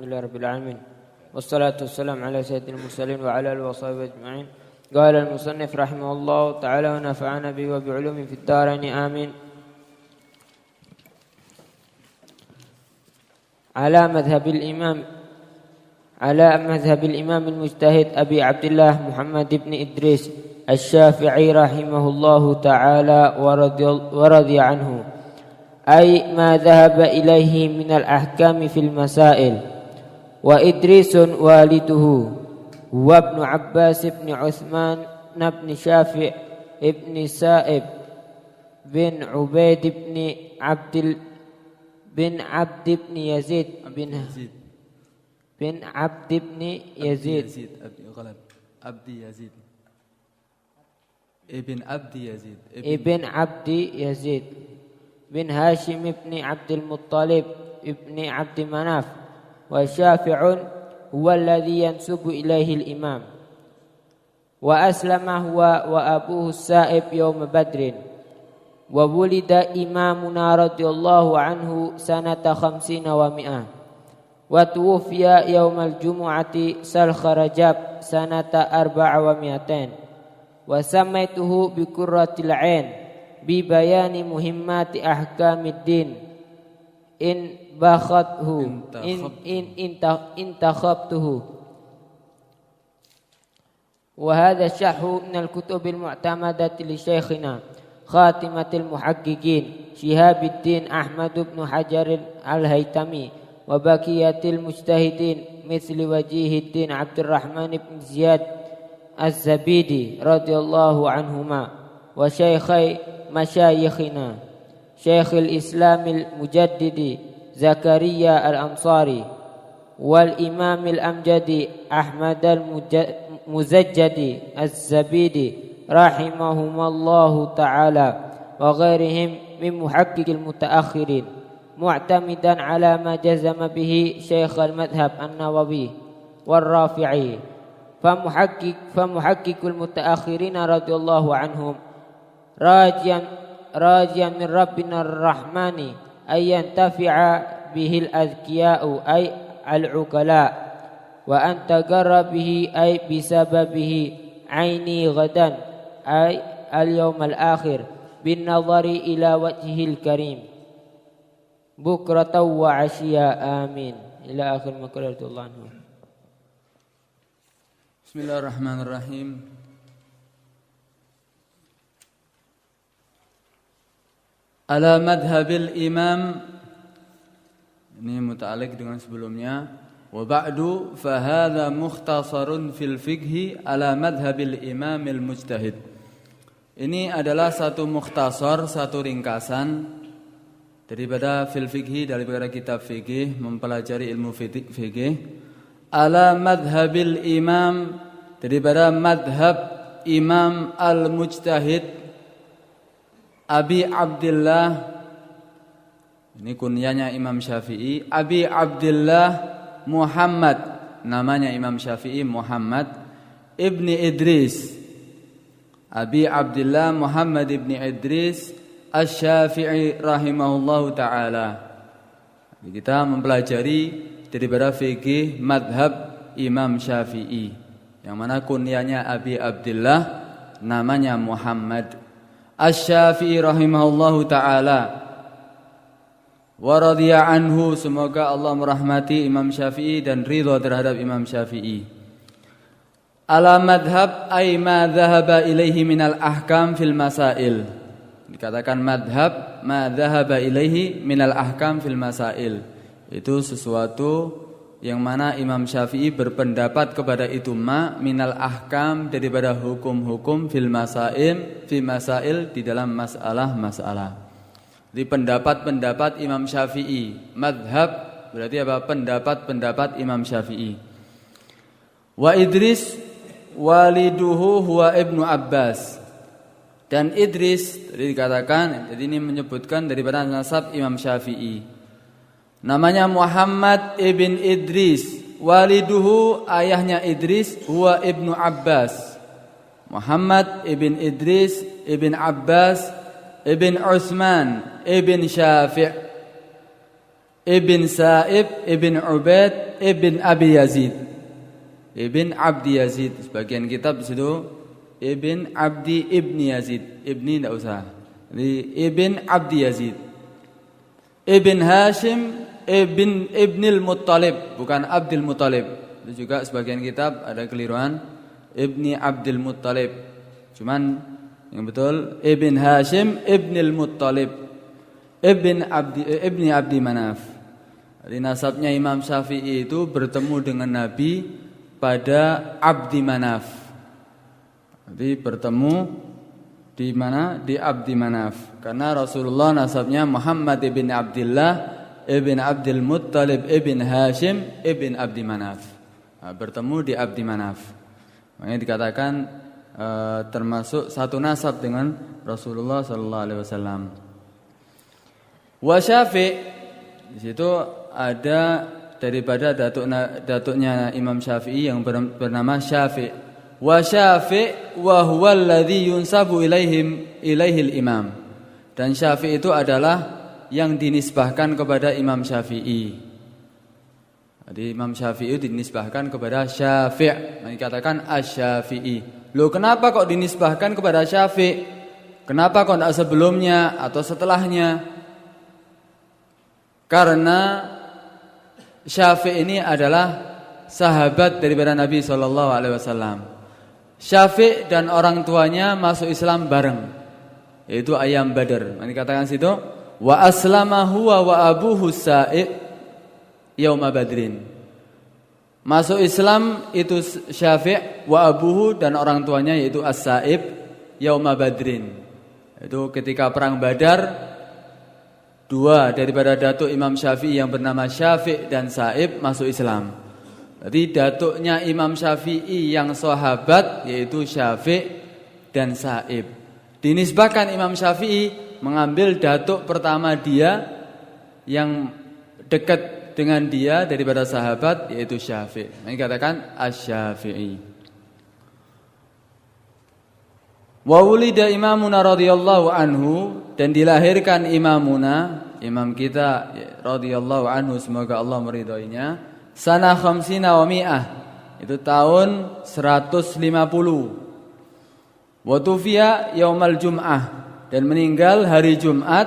لله رب العالمين والصلاة والسلام على سيد المرسلين وعلى آله وصحبه أجمعين. قال المصنف رحمه الله تعالى ونفعنا به وبعلومه في الدارين آمين. على مذهب الإمام المجتهد أبي عبد الله محمد بن إدريس الشافعي رحمه الله تعالى ورضي عنه، أي ما ذهب إليه من الأحكام في المسائل. وإدريس والده هو ابن عباس بن عثمان بن شافع بن سائب بن عبيد بن عبد بن يزيد بن عبد بن يزيد ابن عبد يزيد بن هاشم بن عبد المطلب ابن عبد مناف. وشافع هو الذي ينسب إليه الإمام. وأسلم هو وأبوه السائب يوم بدر. وولد إمامنا رضي الله عنه سنة 50 و100. وتوفي يوم الجمعة سلخ رجب سنة 400. وسميته بكرة العين ببيان مهمات أحكام الدين انتخبته. وهذا الشرح من الكتب المعتمدة لشيخنا خاتمة المحققين شهاب الدين أحمد بن حجر الهيتمي، وبقية المجتهدين مثل وجيه الدين عبد الرحمن بن زياد الزبيدي رضي الله عنهما، وشيخي مشايخنا شيخ الإسلام المجدد زكريا الأنصاري، والإمام الأمجد أحمد المزجد الزبيدي رحمهما الله تعالى، وغيرهم من محقق المتأخرين، معتمدا على ما جزم به شيخ المذهب النووي والرافعي. فمحقق المتأخرين رضي الله عنهم راجيا من ربنا الرحمن أن ينتفع به الأذكياء أي العقلاء، وأن تقر به أي بسببه عيني غدا أي اليوم الآخر بالنظر إلى وجهه الكريم بكرة وعشيا آمين. إلى آخر ما قال الله عنه. بسم الله الرحمن الرحيم. Ala madhabil imam, ini muta'alliq dengan sebelumnya. Wa ba'du fa hadha mukhtasarun fil fiqhi ala madhabil imamil mujtahid. Ini adalah satu mukhtasar, satu ringkasan daripada fil fiqhi, daripada kitab fiqih, mempelajari ilmu fiqih. Ala madhabil imam, daripada madhab imam al-mujtahid Abi Abdullah, ini kunyanya Imam Syafi'i, Abi Abdullah Muhammad, namanya Imam Syafi'i Muhammad Ibni Idris, Abi Abdullah Muhammad Ibni Idris Asy-Syafi'i rahimahullahu ta'ala. Kita mempelajari daripada fikih madhab Imam Syafi'i, yang mana kunyanya Abi Abdullah, namanya Muhammad Asy-Syafi'i rahimahullahu ta'ala wa radhiya anhu, semoga Allah merahmati Imam Syafi'i dan ridha terhadap Imam Syafi'i. Ala madhab ay ma dhahaba ilaihi minal ahkam fil masail. Dikatakan madhab ma dhahaba ilaihi minal ahkam fil masail, itu sesuatu yang mana Imam Syafi'i berpendapat kepada itu minal ahkam, daripada hukum-hukum fil masail, fi masail, di dalam masalah-masalah. Di pendapat-pendapat Imam Syafi'i. Madhab berarti apa? Pendapat-pendapat Imam Syafi'i. Wa Idris waliduhu huwa ibnu Abbas. Dan Idris tadi dikatakan, jadi ini menyebutkan daripada nasab Imam Syafi'i. Namanya Muhammad ibn Idris, waliduhu, ayahnya Idris, huwa ibnu Abbas. Muhammad ibn Idris ibn Abbas ibn Utsman ibn Syafi' ibn Sa'ib ibn Ubaid ibn Abi Yazid. Ibn Abdi Yazid. Sebagian kitab di situ Ibn Abdi Ibni Yazid. Ibni tidak usah. Jadi Ibn Abdi Yazid. Ibn Hashim Ibnil Muttalib, bukan Abdul Muttalib. Itu juga sebagian kitab ada keliruan Ibni Abdul Muttalib. Cuman yang betul Ibn Hashim Ibnil Muttalib. Ibni Abdi Manaf. Jadi nasabnya Imam Syafi'i itu bertemu dengan Nabi pada Abdi Manaf. Jadi bertemu di mana? Di Abdi Manaf. Karena Rasulullah nasabnya Muhammad ibn Abdullah ibn Abdul Muttalib ibn Hashim ibn Abdi Manaf. Nah, bertemu di Abdi Manaf. Makanya dikatakan termasuk satu nasab dengan Rasulullah sallallahu alaihi wasallam. Wa Syafi' di situ ada daripada datuknya Imam Syafi'i yang bernama Syafi'. Wa Syafi' wa huwa alladhi yunsabu ilaihil imam. Dan Syafi' itu adalah yang dinisbahkan kepada Imam Syafi'i. Jadi Imam Syafi'i dinisbahkan kepada Syafi'. Dikatakan Asy-Syafi'i. Loh, kenapa kok dinisbahkan kepada Syafi'? Kenapa kok tidak sebelumnya atau setelahnya? Karena Syafi' ini adalah sahabat daripada Nabi sallallahu alaihi wasallam. Syafi' dan orang tuanya masuk Islam bareng, yaitu ayam Badar. Dikatakan situ wa aslama huwa wa abuhu Sa'ib yauma Badrin. Masuk Islam itu Syafi' wa abuhu dan orang tuanya yaitu As-Sa'ib yauma Badrin. Itu ketika perang Badar, dua daripada datuk Imam Syafi'i yang bernama Syafi' dan Sa'ib masuk Islam. Jadi datuknya Imam Syafi'i yang sahabat yaitu Syafi' dan Sa'ib. Dinisbahkan Imam Syafi'i mengambil datuk pertama dia yang dekat dengan dia daripada sahabat yaitu Syafi'. Ini katakan Asy-Syafi'i. Wa wulida Imamuna radhiyallahu anhu, dan dilahirkan Imam kita radhiyallahu anhu, semoga Allah meridhoinya, sana khamsina wa mi'ah, itu tahun 150. Wa tufiya yaumal jum'ah, dan meninggal hari Jumat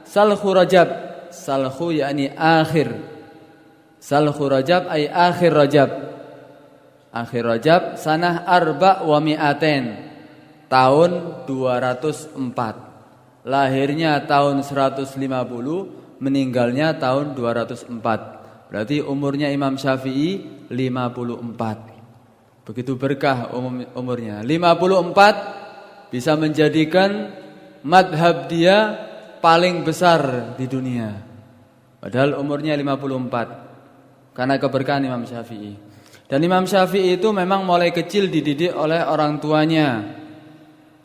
Salhu Rajab. Salhu yakni akhir. Salhu Rajab ay akhir Rajab. Akhir Rajab sanah arba wa mi'aten, tahun 204. Lahirnya tahun 150, meninggalnya tahun 204. Berarti umurnya Imam Syafi'i 54. Begitu berkah umurnya. 54 bisa menjadikan madhab dia paling besar di dunia. Padahal umurnya 54. Karena keberkahan Imam Syafi'i. Dan Imam Syafi'i itu memang mulai kecil dididik oleh orang tuanya.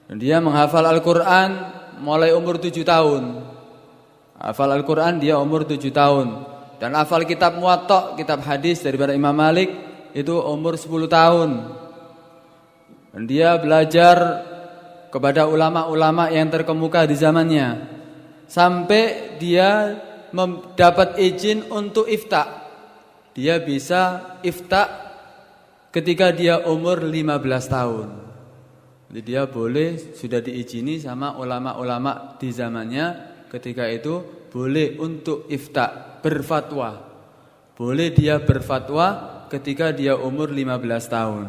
Dan dia menghafal Al-Quran mulai umur 7 tahun. Hafal Al-Quran dia umur 7 tahun. Dan hafal kitab Muwatta, kitab hadis daripada Imam Malik itu umur 10 tahun. Dan dia belajar kepada ulama-ulama yang terkemuka di zamannya. Sampai dia mendapat izin untuk ifta. Dia bisa ifta ketika dia umur 15 tahun. Jadi dia boleh, sudah diizini sama ulama-ulama di zamannya ketika itu, boleh untuk ifta, berfatwa. Boleh dia berfatwa ketika dia umur 15 tahun.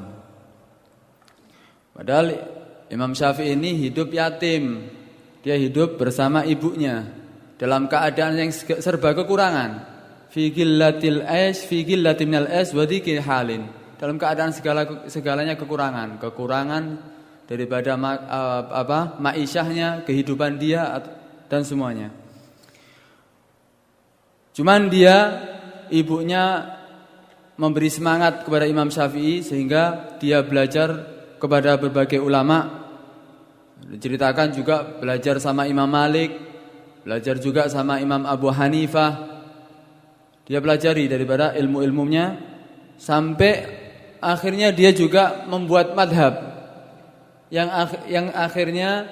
Padahal Imam Syafi'i ini hidup yatim. Dia hidup bersama ibunya dalam keadaan yang serba kekurangan. Fi gillatil aish, fi gillatin minal aish wa dzikri halin. Dalam keadaan segalanya kekurangan daripada ma'isyahnya, kehidupan dia dan semuanya. Cuman ibunya memberi semangat kepada Imam Syafi'i sehingga dia belajar kepada berbagai ulama. Diceritakan juga belajar sama Imam Malik, belajar juga sama Imam Abu Hanifah. Dia pelajari daripada ilmu-ilmunya sampai akhirnya dia juga membuat madhab yang akhirnya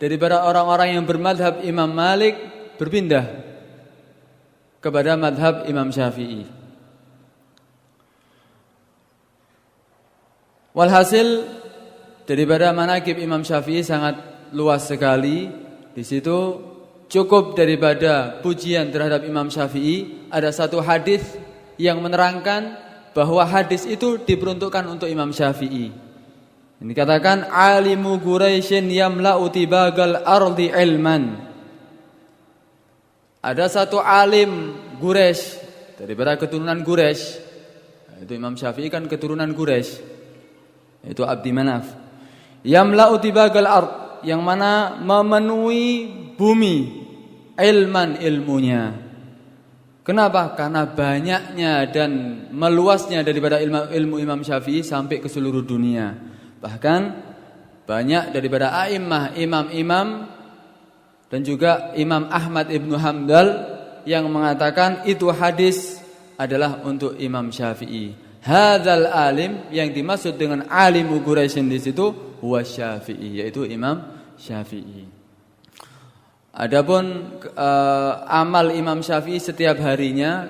daripada orang-orang yang bermadhab Imam Malik berpindah kepada madhab Imam Syafi'i. Walhasil daripada manaqib Imam Syafi'i sangat luas sekali. Di situ cukup daripada pujian terhadap Imam Syafi'i. Ada satu hadis yang menerangkan bahwa hadis itu diperuntukkan untuk Imam Syafi'i. Ini dikatakan alimu Quraisyin yamla'u tibagal ardi ilman. Ada satu alim Quraisy daripada keturunan Quraisy. Itu Imam Syafi'i kan keturunan Quraisy. Itu Abdi Manaf. Yamla'u tibagal ard, yang mana memenuhi bumi ilman, ilmunya. Kenapa? Karena banyaknya dan meluasnya daripada ilmu Imam Syafi'i sampai ke seluruh dunia. Bahkan banyak daripada a'immah, imam-imam dan juga Imam Ahmad Ibnu Hanbal yang mengatakan itu hadis adalah untuk Imam Syafi'i. Hadzal alim, yang dimaksud dengan alimu Quraisyin di situ huwa Syafi'i, yaitu Imam Syafi'i. Adapun amal Imam Syafi'i setiap harinya,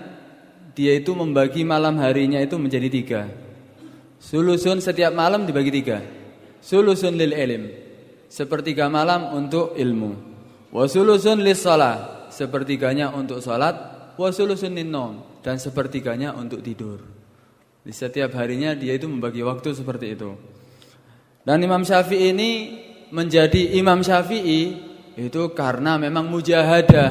dia itu membagi malam harinya itu menjadi 3. Sulusun, setiap malam dibagi 3. Sulusun lil ilm, sepertiga malam untuk ilmu. Wa sulusun lis shalah, sepertiganya untuk salat. Wa sulusun lin naum, dan sepertiganya untuk tidur. Di setiap harinya dia itu membagi waktu seperti itu. Dan Imam Syafi'i ini menjadi Imam Syafi'i itu karena memang mujahadah.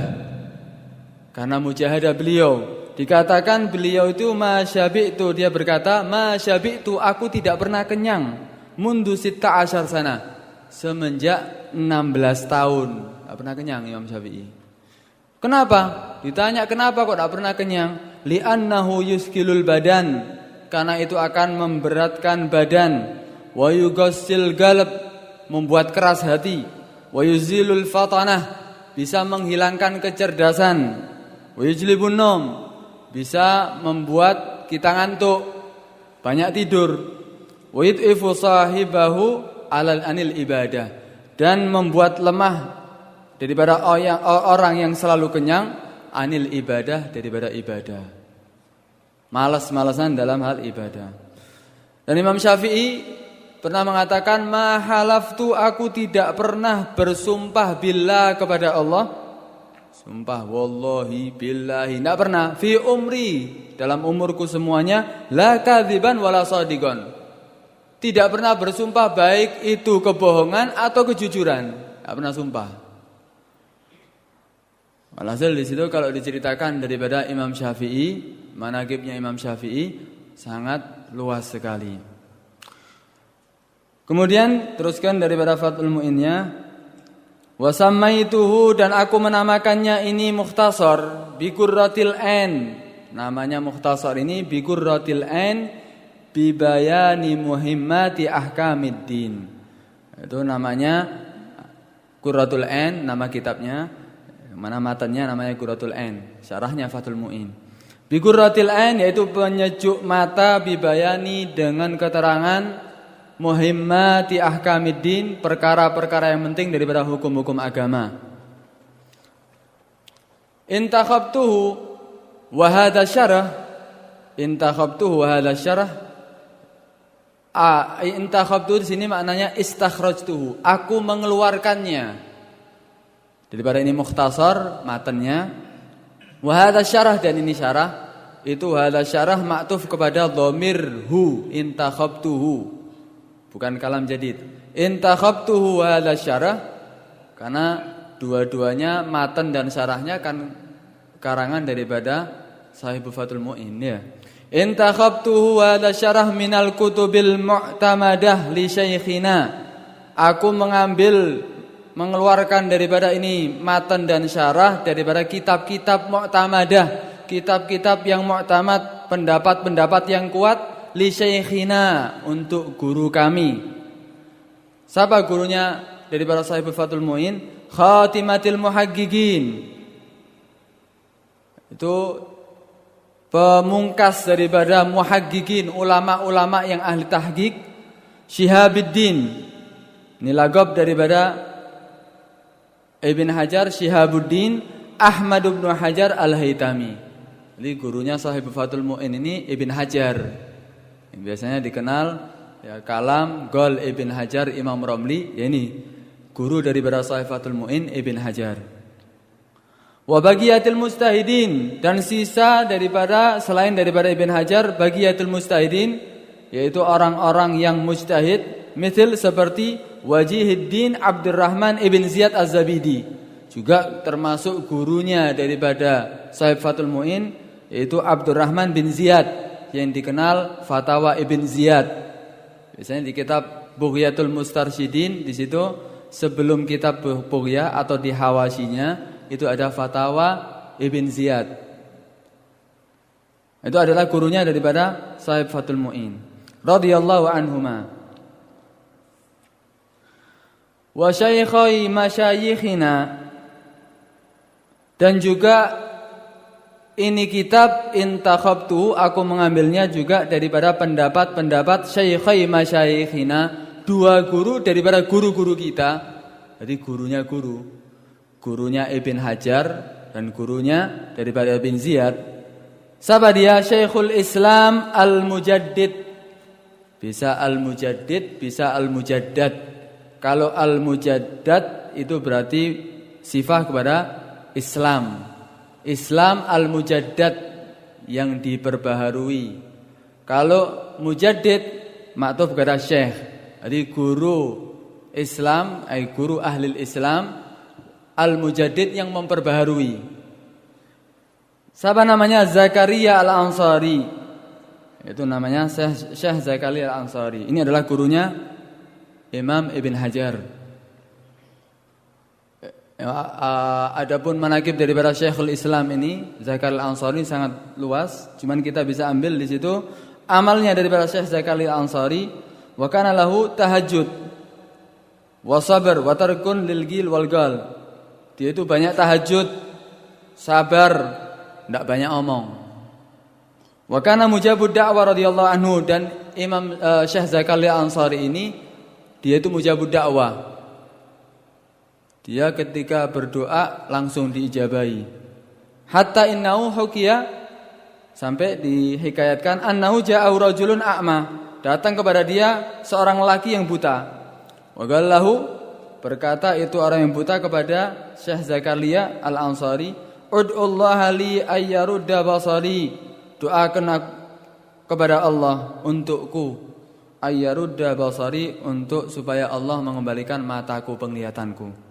Karena mujahadah beliau. Dikatakan beliau itu masyabi'tu, dia berkata masyabi'tu, aku tidak pernah kenyang mundu 16 sana, semenjak 16 tahun tidak pernah kenyang Imam Syafi'i. Kenapa? Ditanya kenapa kok tidak pernah kenyang? Li'annahu yuskilul badan, karena itu akan memberatkan badan. Wa yughassil galab, membuat keras hati. Wa yuzilul fatanah, bisa menghilangkan kecerdasan. Wa yujlibun naum, bisa membuat kita ngantuk, banyak tidur. Wa yud'ifu sahibahu alal anil ibadah, dan membuat lemah daripada orang yang selalu kenyang anil ibadah, daripada ibadah. Malas-malasan dalam hal ibadah. Dan Imam Syafi'i pernah mengatakan ma halaftu, aku tidak pernah bersumpah billah kepada Allah. Sumpah wallahi billahi, tidak pernah. Fi umri, dalam umurku semuanya, la kadziban wala shadiqan. Tidak pernah bersumpah baik itu kebohongan atau kejujuran. Tidak pernah sumpah. Walhasil di situ kalau diceritakan daripada Imam Syafi'i, manaqibnya Imam Syafi'i sangat luas sekali. Kemudian teruskan daripada Fathul Mu'innya, wa sammaituhu, dan aku menamakannya ini mukhtasar bi qurratil ain. Namanya mukhtasar ini bi qurratil ain bi bayani muhimmati ahkamiddin. Itu namanya Qurratul Ain, nama kitabnya. Mana matanya namanya Qurratul Ain, syarahnya Fathul Mu'in. Bi Qurratil Ain, yaitu penyejuk mata, bibayani, dengan keterangan muhimmati ahkamiddin, perkara-perkara yang penting daripada hukum-hukum agama. Intakhabtuhu wa hadha syarah. Intakhabtuhu wa hadha syarah. Intakhabtuhu di sini maknanya istakhrajtuhu, aku mengeluarkannya. Daripada ini mukhtasar matanya. Wa hadha syarah, dan ini syarah. Itu hadha syarah ma'tuf kepada dhamir hu, intakhabtuhu, bukan kalam jadid. Intakhabtuhu wa hadha syarah, karena dua-duanya matan dan syarahnya kan karangan daripada Sahibul Fathul Mu'in, ya. Intakhabtuhu wa hadha syarah minal kutubil mu'tamadah li syekhina. Aku mengeluarkan daripada ini matan dan syarah daripada kitab-kitab mu'tamadah, kitab-kitab yang mu'tamad, pendapat-pendapat yang kuat, li syekhina, untuk guru kami. Siapa gurunya daripada Sahibul Fathul Mu'in? Khatimatil Muhaqqiqin. Itu pemungkas daripada muhaqqiqin, ulama-ulama yang ahli tahqiq. Syihabuddin, ini laqab daripada Ibn Hajar, Syihabuddin Ahmad bin Hajar Al-Haytami. Jadi gurunya Sahibul Fathul Mu'in ini Ibn Hajar, yang biasanya dikenal ya, kalam Gol Ibn Hajar Imam Romli, ya ini guru daripada Sahifatul Mu'in Ibn Hajar. Wa bagiyatil mustahidin, dan sisa daripada selain daripada Ibn Hajar, bagiyatil mustahidin yaitu orang-orang yang mujtahid, misal seperti Wajihuddin Abdurrahman Ibn Ziyad Az-Zabidi, juga termasuk gurunya daripada Sahifatul Mu'in yaitu Abdurrahman bin Ziyad yang dikenal Fatawa Ibn Ziyad. Biasanya di kitab Bughyatul Mustarsyidin, di situ sebelum kitab Bughya atau di hawasyinya itu ada Fatawa Ibn Ziyad. Itu adalah gurunya daripada Sahifatul Mu'in radhiyallahu anhuma. Wa syaikhai masyayikhina, dan juga ini kitab intakhabtu, aku mengambilnya juga daripada pendapat-pendapat syaikhai masyayikhina, dua guru daripada guru-guru kita. Jadi gurunya Ibn Hajar dan gurunya daripada Ibn Ziyad. Siapa dia? Syekhul Islam Al-Mujaddid. Bisa Al-Mujaddid, bisa Al-Mujaddad. Kalau Al-Mujaddad itu berarti sifat kepada Islam. Islam Al-Mujaddad, yang diperbaharui. Kalau Mujaddid maktuf kepada Syekh. Jadi guru Islam, guru ahli Islam, Al-Mujaddid yang memperbaharui. Siapa namanya? Zakaria Al-Ansari. Itu namanya Syekh Zakaria Al-Ansari. Ini adalah gurunya Imam Ibn Hajar. Adapun manaqib daripada Syekhul Islam ini, Zakaria Al-Ansari, sangat luas. Cuman kita bisa ambil di situ amalnya daripada Syekh Zakaria Al-Ansari. Wa kana lahu tahajjud wa sabr wa tarkun lil gil wal gal. Dia itu banyak tahajud, sabar, tidak banyak omong. Wa kana mujabud da'wah radhiyallahu anhu, dan Imam Syekh Zakaria Al-Ansari ini dia itu mujabud dakwah. Dia ketika berdoa langsung diijabahi. Hatta innahu hukiya, sampai dihikayatkan annahu ja'ahu rajulun a'ma, datang kepada dia seorang lelaki yang buta. Wa gallahu, berkata itu orang yang buta kepada Syekh Zakaria Al-Ansari, ud'ullaha li ayyarudda basari, doakan kepada Allah untukku, ayyarudda basari, untuk supaya Allah mengembalikan mataku, penglihatanku.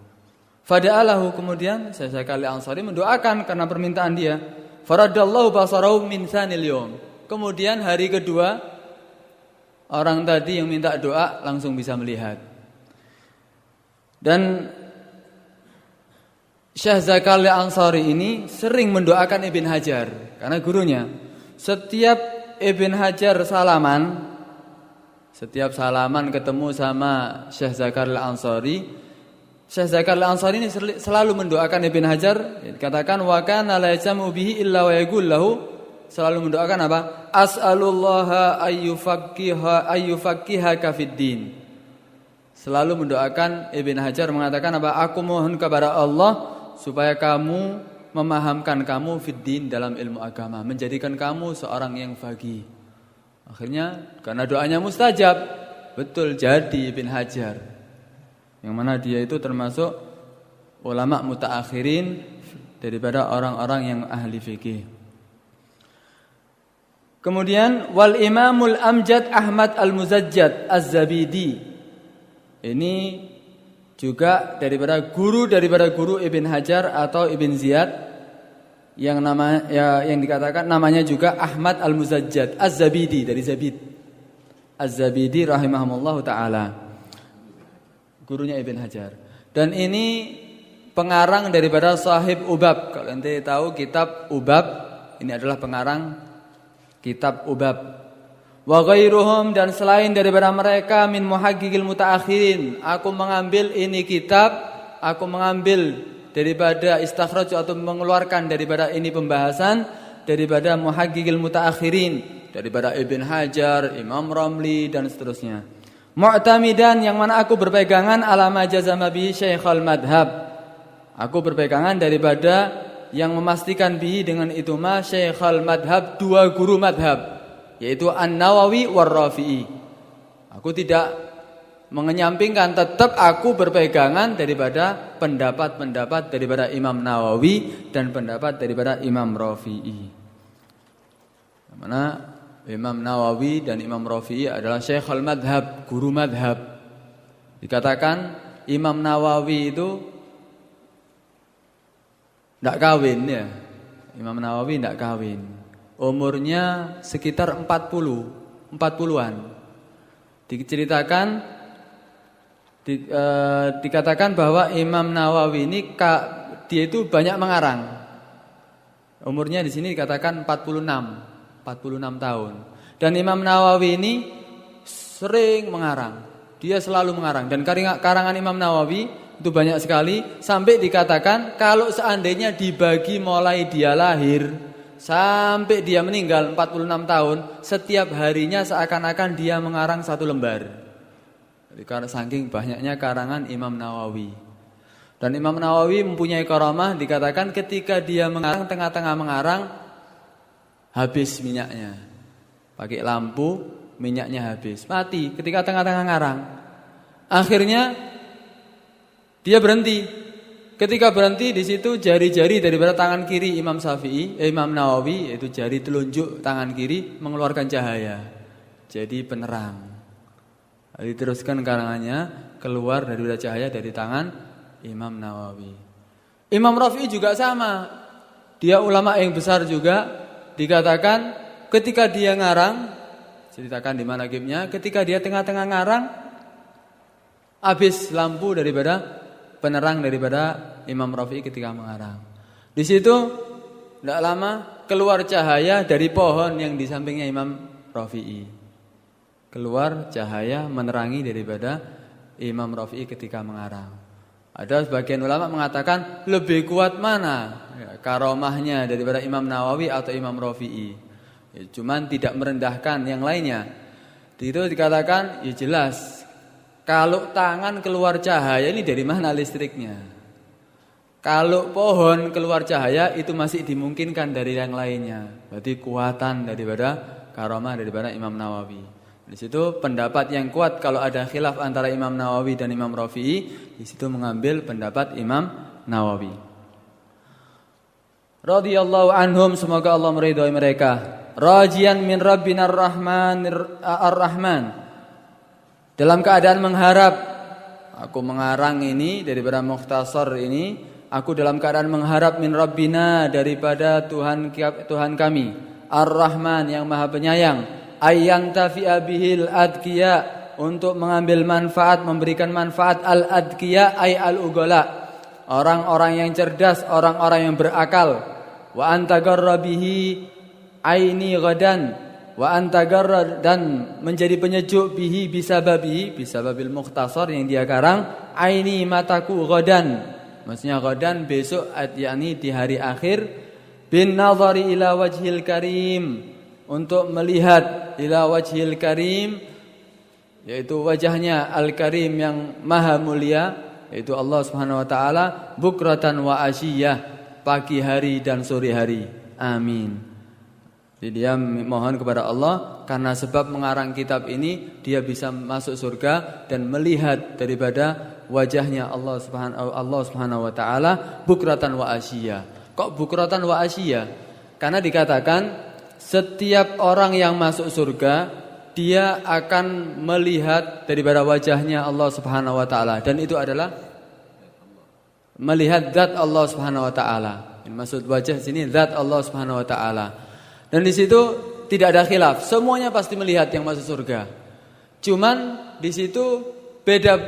Fada'alahu, kemudian Syekh Zakaria Al-Ansari mendoakan karena permintaan dia. Faradallahu basarahu min tsanil yawm. Kemudian hari kedua orang tadi yang minta doa langsung bisa melihat. Dan Syekh Zakaria Al-Ansari ini sering mendoakan Ibn Hajar karena gurunya. Setiap Ibn Hajar setiap salaman ketemu sama Syekh Zakaria Al-Ansari, Syekh Zakaria Al-Ansari ini selalu mendoakan Ibn Hajar. Katakan wa kana la yasamu bihi illa wa yaqul lahu, selalu mendoakan apa? As'alullaha ayyufaqqihaka fid din. Selalu mendoakan Ibn Hajar, mengatakan apa? Aku mohon kepada Allah supaya kamu memahamkan kamu fid din, dalam ilmu agama, menjadikan kamu seorang yang faqih. Akhirnya karena doanya mustajab, betul jadi Ibn Hajar, yang mana dia itu termasuk ulama mutaakhirin daripada orang-orang yang ahli fikih. Kemudian wal Imamul Amjad Ahmad Al-Muzajjad Az-Zabidi, ini juga daripada guru Ibn Hajar atau Ibn Ziyad, yang dikatakan namanya juga Ahmad Al-Muzajjad Az-Zabidi, dari Zabid. Az-Zabidi rahimahumullah taala, gurunya Ibn Hajar. Dan ini pengarang daripada Sahib Ubab. Kalau ente tahu kitab Ubab, ini adalah pengarang kitab Ubab. Wa ghairuhum, dan selain daripada mereka, min muhaqqiqil mutaakhirin. Aku mengambil ini kitab, aku mengambil daripada istakhraj atau mengeluarkan daripada ini pembahasan daripada muhaqqiqil mutaakhirin, daripada Ibn Hajar, Imam Ramli dan seterusnya. Mu'tamidan, yang mana aku berpegangan ala ma jazama bihi Syekhul Madhab. Aku berpegangan daripada yang memastikan bihi dengan itu ma Syekhul Madhab, dua guru madhab, yaitu An-Nawawi war Rafi'i. Aku tidak mengenyampingkan, tetap aku berpegangan daripada pendapat-pendapat daripada Imam Nawawi dan pendapat daripada Imam Rafi'i. Mana Imam Nawawi dan Imam Rafi'i adalah Syekhul Madhab, guru madhab. Dikatakan Imam Nawawi itu tidak kawin ya. Imam Nawawi tidak kawin. Umurnya sekitar 40-an. Dikatakan bahwa Imam Nawawi ini dia itu banyak mengarang. Umurnya di sini dikatakan 46 tahun. Dan Imam Nawawi ini sering mengarang. Dia selalu mengarang dan karangan Imam Nawawi itu banyak sekali sampai dikatakan kalau seandainya dibagi mulai dia lahir sampai dia meninggal 46 tahun, setiap harinya seakan-akan dia mengarang satu lembar. Jadi karena saking banyaknya karangan Imam Nawawi. Dan Imam Nawawi mempunyai karamah, dikatakan ketika dia mengarang, tengah-tengah mengarang habis minyaknya. Pakai lampu, minyaknya habis, mati ketika tengah-tengah ngarang. Akhirnya dia berhenti. Ketika berhenti di situ jari-jari daripada tangan kiri Imam Nawawi, yaitu jari telunjuk tangan kiri mengeluarkan cahaya. Jadi penerang. Diteruskan karangannya keluar daripada cahaya dari tangan Imam Nawawi. Imam Rafi'i juga sama. Dia ulama yang besar juga. Dikatakan ketika dia ngarang, ceritakan di manaqibnya, ketika dia tengah-tengah ngarang habis lampu daripada penerang daripada Imam Rafi'i ketika mengarang. Di situ tidak lama keluar cahaya dari pohon yang di sampingnya Imam Rafi'i. Keluar cahaya menerangi daripada Imam Rafi'i ketika mengarang. Ada sebagian ulama mengatakan lebih kuat mana karomahnya daripada Imam Nawawi atau Imam Rafi'i. Cuman tidak merendahkan yang lainnya. Itu dikatakan ya jelas. Kalau tangan keluar cahaya ini dari mana listriknya? Kalau pohon keluar cahaya itu masih dimungkinkan dari yang lainnya. Berarti kuatan daripada karamah daripada Imam Nawawi. Di situ pendapat yang kuat kalau ada khilaf antara Imam Nawawi dan Imam Rafi'i, di situ mengambil pendapat Imam Nawawi. Radhiyallahu anhum, semoga Allah meridhai mereka. Rajian min Rabbina ar-Rahman. Dalam keadaan mengharap, aku mengarang ini daripada mukhtasar ini, aku dalam keadaan mengharap min Rabbina daripada Tuhan kami, Ar-Rahman yang Maha Penyayang, ayyantafi'a bihil adqiya, untuk mengambil manfaat, memberikan manfaat al-adqiya ay al-ughala, orang-orang yang cerdas, orang-orang yang berakal, wa antagarra bihi aini ghadan, wa antagarra, dan menjadi penyejuk bihi bisababil mukhtasar yang dia karang, aini mataku ghadan, maksudnya ghadan besok, yakni di hari akhir, bin nazari ila wajhil karim, untuk melihat ila wajhil karim, yaitu wajahnya al-karim yang maha mulia, yaitu Allah Subhanahu wa taala, bukratan wa asyiyah, pagi hari dan sore hari. Amin. Jadi dia mohon kepada Allah karena sebab mengarang kitab ini dia bisa masuk surga dan melihat daripada wajahnya Allah Subhanahu wa taala bukratan wa asyiyah. Kok bukratan wa asyiyah? Karena dikatakan setiap orang yang masuk surga dia akan melihat daripada wajahnya Allah Subhanahu wa taala, dan itu adalah melihat zat Allah Subhanahu wa taala. Maksud wajah sini zat Allah Subhanahu wa taala. Dan di situ tidak ada khilaf, semuanya pasti melihat yang masuk surga. Cuman di situ beda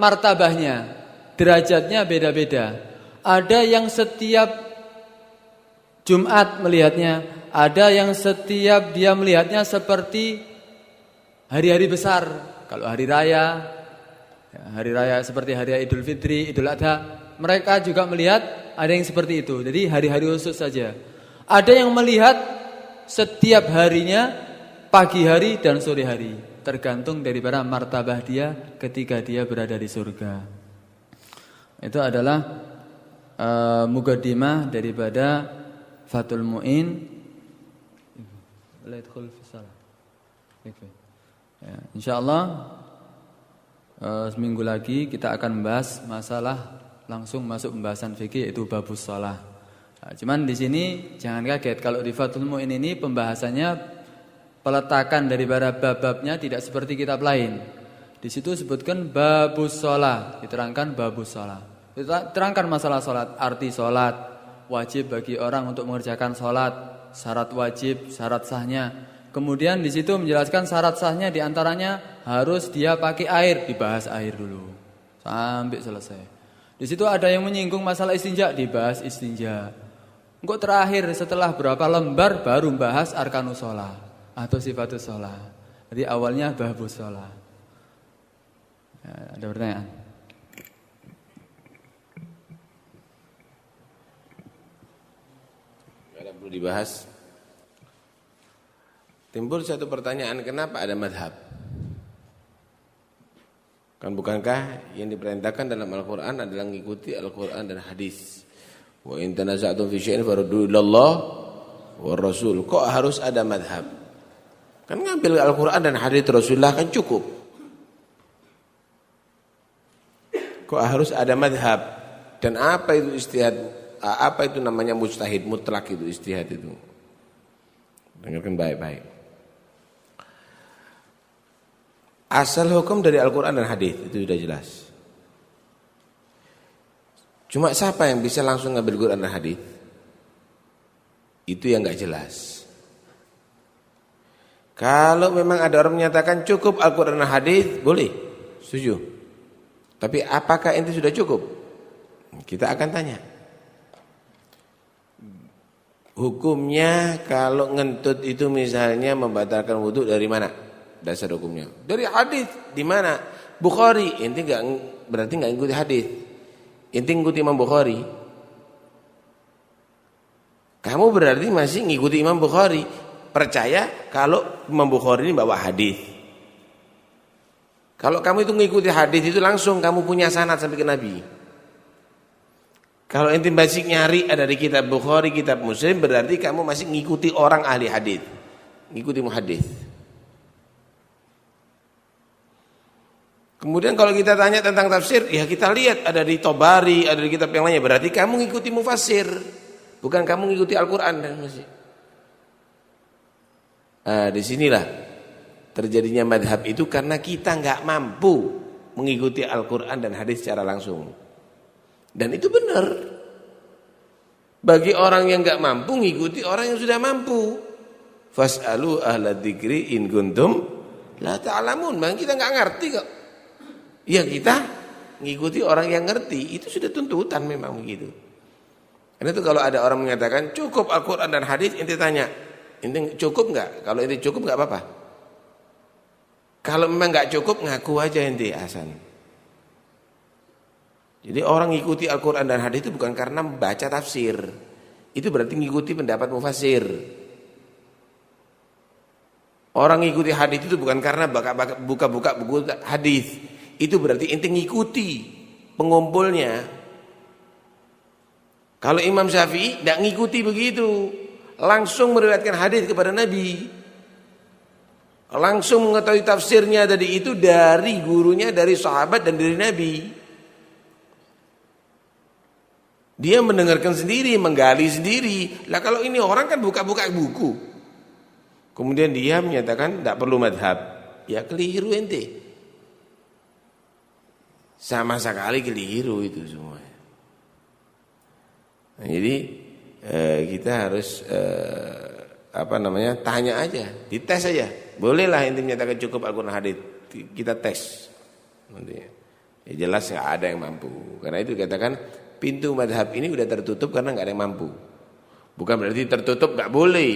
martabahnya, derajatnya beda-beda. Ada yang setiap Jumat melihatnya, ada yang setiap dia melihatnya seperti hari-hari besar. Kalau hari raya seperti hari raya Idul Fitri, Idul Adha, mereka juga melihat ada yang seperti itu. Jadi hari-hari khusus saja. Ada yang melihat setiap harinya, pagi hari dan sore hari, tergantung daripada martabah dia ketika dia berada di surga. Itu adalah muqaddimah daripada Fathul Mu'in. La yadkhul fi shalah. Ya, insyaallah seminggu lagi kita akan membahas masalah langsung masuk pembahasan fikih yaitu babus shalah. Nah, cuman di sini jangan kaget kalau di Fathul Mu'in ini pembahasannya peletakan daripada bab-babnya tidak seperti kitab lain. Di situ sebutkan babus shalah, diterangkan babus shalah. Diterangkan masalah salat, arti salat, wajib bagi orang untuk mengerjakan salat, syarat wajib, syarat sahnya. Kemudian di situ menjelaskan syarat sahnya diantaranya harus dia pakai air, dibahas air dulu sampai selesai. Di situ ada yang menyinggung masalah istinja, dibahas istinja. Engkau terakhir setelah berapa lembar baru membahas arkanus shalah atau sifatus shalah. Jadi awalnya babus shalah. Ya, ada pertanyaan? Ada perlu dibahas. Timbul satu pertanyaan, kenapa ada madhab? Kan bukankah yang diperintahkan dalam Al-Quran adalah mengikuti Al-Quran dan hadis? Wa in tanaza'tum fi syai'in farudduhu ilallah wa rasul. Kok harus ada madhab? Kan ngambil Al-Quran dan hadis Rasulullah kan cukup. Kok harus ada madhab? Dan apa itu ijtihad? Apa itu namanya mujtahid mutlak itu ijtihad itu? Dengarkan baik-baik. Asal hukum dari Al-Quran dan hadis itu sudah jelas. Cuma siapa yang bisa langsung ngambil Quran dan hadis? Itu yang enggak jelas. Kalau memang ada orang menyatakan cukup Al-Quran dan hadis, boleh, setuju. Tapi apakah itu sudah cukup? Kita akan tanya. Hukumnya kalau ngentut itu misalnya membatalkan wudu dari mana? Dasar hukumnya. Dari hadis. Di mana? Bukhari. Inti berarti enggak ikuti hadis. Inti ngikuti Imam Bukhari. Kamu berarti masih ngikuti Imam Bukhari. Percaya kalau Imam Bukhari ini bawa hadis. Kalau kamu itu ngikuti hadis itu langsung kamu punya sanad sampai ke Nabi. Kalau inti basic nyari ada di kitab Bukhari, kitab Muslim, berarti kamu masih ngikuti orang ahli hadis. Ngikuti muhaddits. Kemudian kalau kita tanya tentang tafsir, ya kita lihat ada di Tobari, ada di kitab yang lainnya. Berarti kamu ngikuti mufassir, bukan kamu ngikuti Al-Quran. Disinilah terjadinya madhab itu karena kita nggak mampu mengikuti Al-Quran dan hadis secara langsung. Dan itu benar. Bagi orang yang nggak mampu ngikuti orang yang sudah mampu. Fas'alu ahla dzikri in kuntum la ta'lamun. Memang kita nggak ngerti kok. Ya kita ngikuti orang yang ngerti, itu sudah tuntutan memang begitu. Karena itu kalau ada orang mengatakan cukup Al-Quran dan hadis, inti tanya, inti cukup enggak? Kalau inti cukup enggak apa-apa. Kalau memang enggak cukup, ngaku aja inti Hasan. Jadi orang ngikuti Al-Quran dan hadis itu bukan karena membaca tafsir. Itu berarti ngikuti pendapat mufassir. Orang ngikuti hadis itu bukan karena buka-buka buku hadis. Itu berarti inti ngikuti pengumpulnya. Kalau Imam Syafi'i tidak ngikuti begitu, langsung meriwayatkan hadis kepada Nabi, langsung mengetahui tafsirnya tadi itu dari gurunya, dari sahabat dan dari Nabi. Dia mendengarkan sendiri, menggali sendiri. Lah kalau ini orang kan buka-buka buku, kemudian dia menyatakan tidak perlu madhab, ya keliru ente. Sama sekali keliru itu semua. Nah, jadi kita harus tanya aja, dites aja. Bolehlah inti menyatakan cukup Al-Quran hadis, kita tes. Nanti ya jelas nggak ada yang mampu. Karena itu dikatakan pintu madhab ini udah tertutup karena nggak ada yang mampu. Bukan berarti tertutup nggak boleh,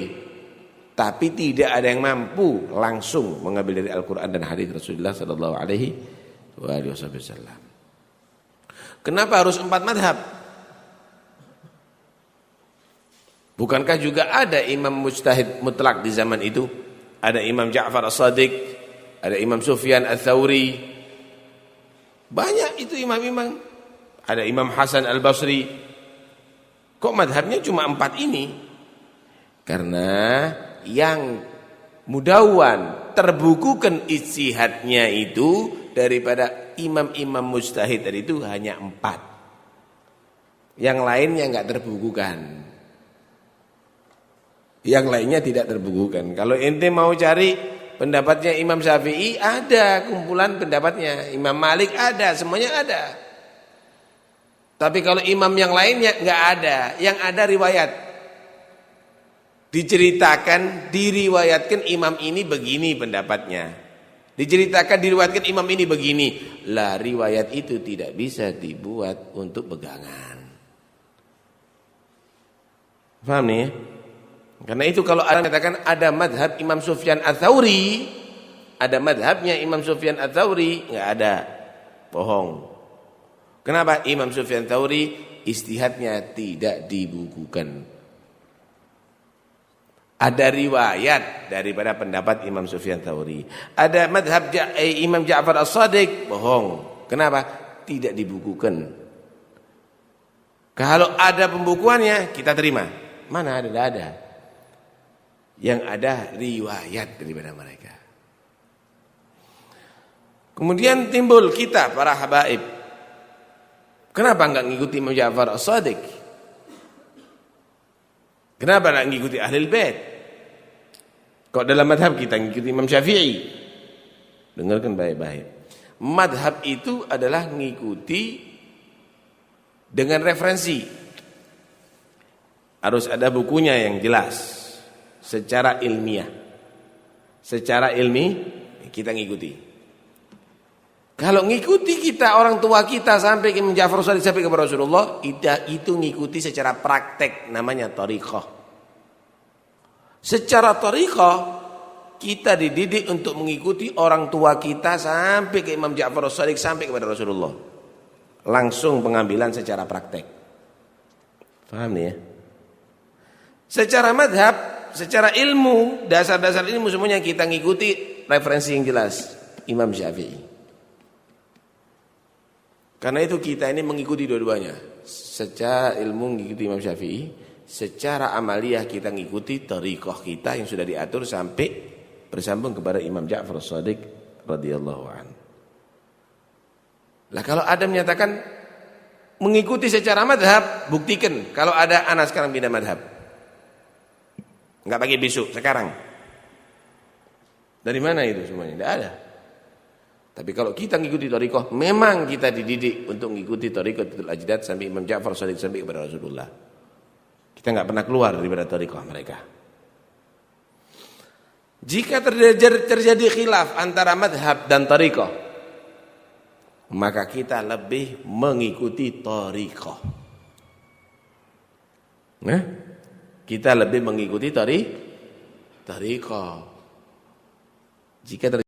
tapi tidak ada yang mampu langsung mengambil dari Al-Quran dan hadis Rasulullah Sallallahu Alaihi Wasallam. Kenapa harus 4 madhab? Bukankah juga ada imam mujtahid mutlak di zaman itu? Ada Imam Ja'far As-Shadiq, ada Imam Sufyan Ats-Tsauri. Banyak itu imam-imam. Ada Imam Hasan Al-Basri. Kok madhabnya cuma 4 ini? Karena yang mudawwan terbukukan ijtihadnya itu daripada imam-imam mujtahid tadi itu hanya 4. Yang lainnya enggak terbukukan. Yang lainnya tidak terbukukan. Kalau ente mau cari pendapatnya Imam Syafi'i, ada kumpulan pendapatnya. Imam Malik ada, semuanya ada. Tapi kalau imam yang lainnya enggak ada. Yang ada riwayat. Diceritakan, diriwayatkan imam ini begini pendapatnya. Diceritakan, diriwayatkan imam ini begini. Lah riwayat itu tidak bisa dibuat untuk pegangan. Paham nih ya? Karena itu kalau ada katakan ada madhab Imam Sufyan Ats-Tsauri, ada madhabnya Imam Sufyan Ats-Tsauri, enggak ada. Bohong. Kenapa? Imam Sufyan Ats-Tsauri ijtihadnya tidak dibukukan. Ada riwayat daripada pendapat Imam Sufyan Ats-Tsauri. Ada madhab Imam Ja'far As-Shadiq, bohong. Kenapa? Tidak dibukukan. Kalau ada pembukuannya kita terima. Mana ada? Tidak ada. Yang ada riwayat daripada mereka. Kemudian timbul kita para habaib. Kenapa enggak ngikuti Imam Ja'far As-Shadiq? Kenapa enggak ngikuti Ahlul Bait? Kok dalam madhab kita ngikuti Imam Syafi'i? Dengarkan baik-baik. Madhab itu adalah ngikuti dengan referensi. Harus ada bukunya yang jelas. Secara ilmiah. Secara ilmi kita ngikuti. Kalau ngikuti kita orang tua kita sampai ke Imam Ja'far As-Shadiq sampai kepada Rasulullah, itu ngikuti secara praktek, namanya thariqah. Secara thariqah kita dididik untuk mengikuti orang tua kita sampai ke Imam Ja'far As-Shadiq sampai kepada Rasulullah. Langsung pengambilan secara praktek. Paham nih ya? Secara madhab, secara ilmu, dasar-dasar ilmu semuanya kita ngikuti referensi yang jelas Imam Syafi'i. Karena itu kita ini mengikuti dua-duanya. Secara ilmu mengikuti Imam Syafi'i, secara amaliyah kita ngikuti thariqah kita yang sudah diatur sampai bersambung kepada Imam Ja'far As-Shadiq radhiyallahu anhu. Lah kalau ada menyatakan mengikuti secara madhab, buktikan. Kalau ada anak sekarang pindah madhab. Enggak pakai besok, sekarang. Dari mana itu semuanya? Tidak ada. Tapi kalau kita mengikuti thariqah, memang kita dididik untuk mengikuti thariqatul ajdad sampai Imam Ja'far Shadiq sampai kepada Rasulullah. Kita enggak pernah keluar daripada thariqah mereka. Jika terjadi khilaf antara madhab dan thariqah, maka kita lebih mengikuti thariqah. Nah, kita lebih mengikuti thariqah. Jika